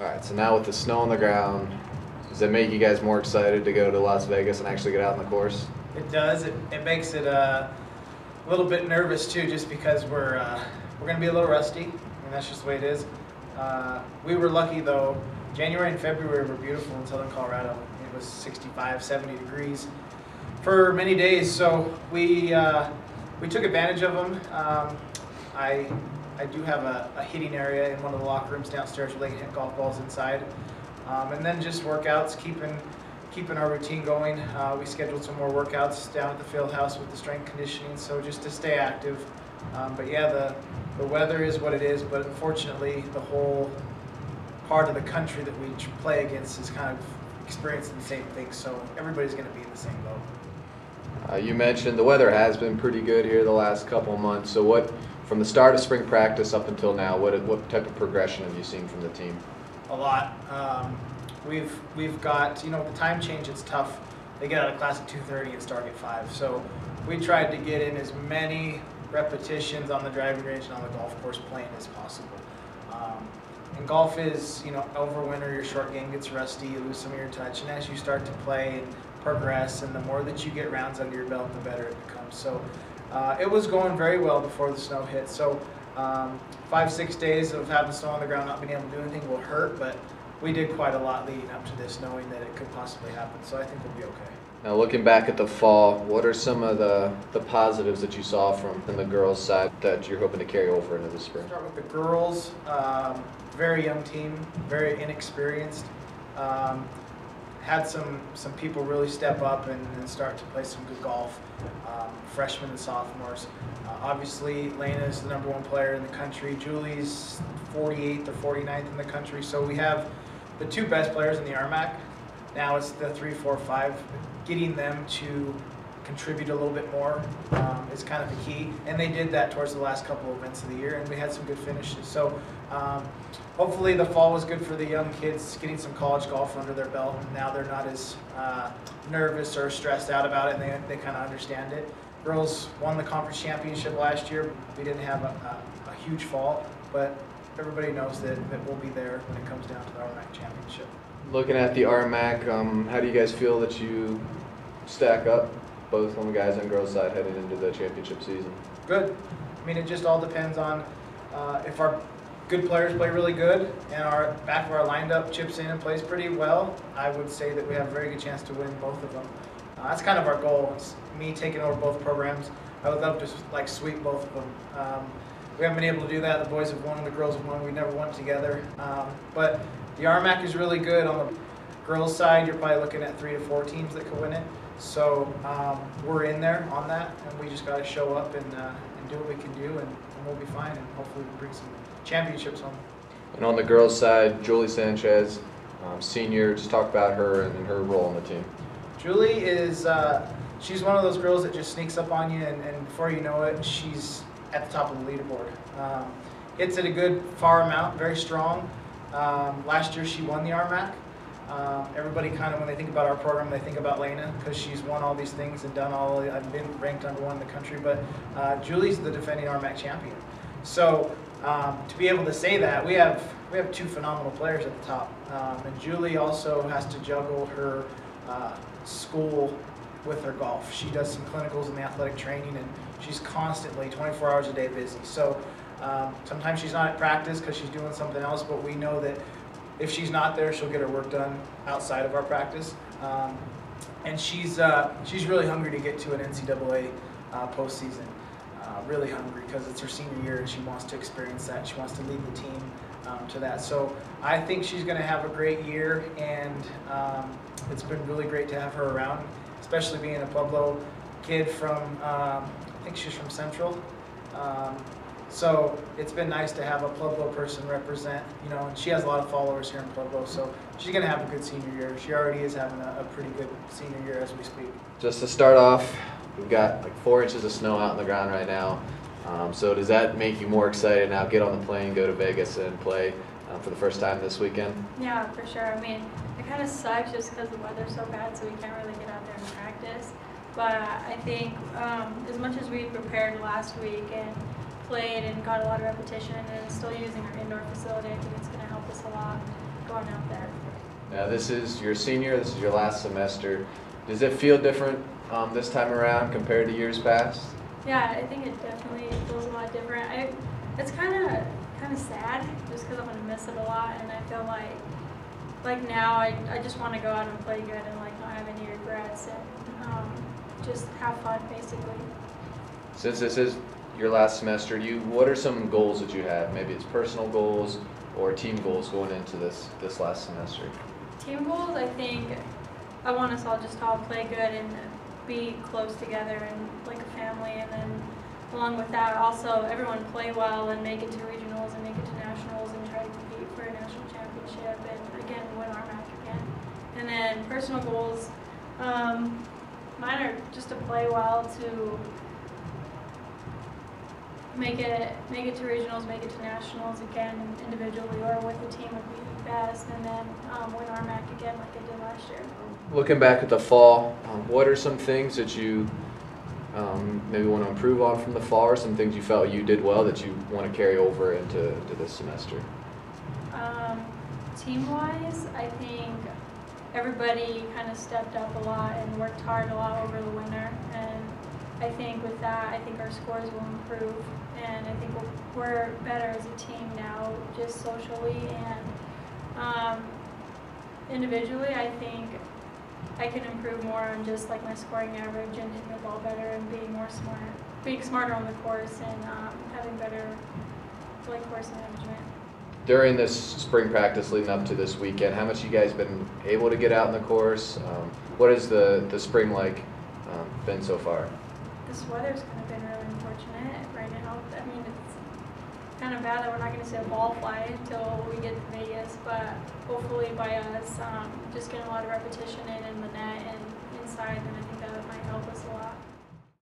All right, so now with the snow on the ground, does that make you guys more excited to go to Las Vegas and actually get out on the course? It does. It makes it a little bit nervous too, just because we're going to be a little rusty, and that's just the way it is. We were lucky though. January and February were beautiful in southern Colorado. It was 65, 70 degrees for many days, so we took advantage of them. I do have a hitting area in one of the locker rooms downstairs where they can hit golf balls inside, and then just workouts, keeping our routine going. We scheduled some more workouts down at the field house with the strength conditioning, so just to stay active. But yeah, the weather is what it is, but unfortunately the whole part of the country that we play against is kind of experiencing the same thing, so everybody's going to be in the same boat. You mentioned the weather has been pretty good here the last couple of months, so what, from the start of spring practice up until now, what type of progression have you seen from the team? A lot. We've got, the time change, it's tough. They get out of class at 2:30 and start at 5. So we tried to get in as many repetitions on the driving range and on the golf course playing as possible. And golf is, over winter your short game gets rusty, you lose some of your touch, and as you start to play and progress, and the more that you get rounds under your belt, the better it becomes. So it was going very well before the snow hit. So 5-6 days of having snow on the ground, not being able to do anything will hurt, but we did quite a lot leading up to this, knowing that it could possibly happen. So I think we'll be okay. Now looking back at the fall, what are some of the positives that you saw from the girls' side that you're hoping to carry over into the spring? Start with the girls. Very young team, very inexperienced. Had some people really step up and start to play some good golf. Freshmen and sophomores. Obviously, Lena is the #1 player in the country. Julie's 48th or 49th in the country. So we have the 2 best players in the RMAC. Now it's the 3, 4, 5. Getting them to contribute a little bit more is kind of the key. And they did that towards the last couple of events of the year, and we had some good finishes. So hopefully the fall was good for the young kids, getting some college golf under their belt. And now they're not as nervous or stressed out about it, and they kind of understand it. Girls won the conference championship last year. We didn't have a huge fall, but everybody knows that we'll be there when it comes down to the RMAC championship. Looking at the RMAC, how do you guys feel that you stack up, both on the guys and girls side, heading into the championship season? Good. I mean, it just all depends on if our good players play really good and our back of our lined up chips in and plays pretty well. I would say that we have a very good chance to win both of them. That's kind of our goal. It's me taking over both programs. I would love to sweep both of them. We haven't been able to do that. The boys have won, the girls have won. We never won together. But the RMAC is really good. On the girls' side, you're probably looking at 3 to 4 teams that could win it. So we're in there on that, and we just got to show up and do what we can do, and we'll be fine, and hopefully we'll bring some championships home. And on the girls' side, Julie Sanchez, senior, just talk about her and her role on the team. Julie is, she's one of those girls that just sneaks up on you, and before you know it, she's at the top of the leaderboard. Hits at a good far amount, very strong. Last year she won the RMAC. Everybody kind of, when they think about our program, they think about Lena because she's won all these things and done all. I've been ranked #1 in the country, but Julie's the defending RMAC champion. So to be able to say that, we have 2 phenomenal players at the top, and Julie also has to juggle her school with her golf. She does some clinicals in the athletic training, and she's constantly 24 hours a day busy. So sometimes she's not at practice because she's doing something else, but we know that if she's not there, she'll get her work done outside of our practice. And she's really hungry to get to an NCAA postseason. Really hungry because it's her senior year and she wants to experience that. She wants to lead the team to that. So I think she's going to have a great year, and it's been really great to have her around, especially being a Pueblo kid from, I think she's from Central. So it's been nice to have a Pueblo person represent, and she has a lot of followers here in Pueblo, so she's going to have a good senior year. She already is having a pretty good senior year as we speak. Just to start off, we've got like 4 inches of snow out on the ground right now. So does that make you more excited now, get on the plane, go to Vegas and play for the first time this weekend? Yeah, for sure. I mean, it kind of sucks just because the weather's so bad, so we can't really get out there and practice. But I think as much as we prepared last week and played and got a lot of repetition and still using our indoor facility, I think it's going to help us a lot going out there. Now this is your senior, this is your last semester. Does it feel different this time around compared to years past? Yeah, I think it definitely feels a lot different. It's kind of sad just because I'm gonna miss it a lot, and I feel like now I just want to go out and play good and like not have any regrets and just have fun basically. Since this is your last semester, what are some goals that you have? Maybe it's personal goals or team goals going into this last semester. Team goals, I think I want us all just to all play good and be close together and like a family, and then along with that also everyone play well and make it to regionals and make it to nationals and try to compete for a national championship and again win our match again. And then personal goals, mine are just to play well, to make it to regionals, make it to nationals again individually or with the team would be best, and then win our MAC again like I did last year. Looking back at the fall, what are some things that you maybe want to improve on from the fall, or some things you felt you did well that you want to carry over into this semester? Team-wise, I think everybody kind of stepped up a lot and worked hard a lot over the winter, and I think with that, I think our scores will improve, and I think we're better as a team now, just socially and individually. I think I can improve more on just like my scoring average and hitting the ball better and being smarter on the course and having better like course management. During this spring practice leading up to this weekend, how much you guys been able to get out in the course? What has the spring like been so far? This weather's kind of been really unfortunate right now. I mean, it's kind of bad that we're not going to see a ball fly until we get to Vegas, but hopefully by us just getting a lot of repetition in the net and inside, then I think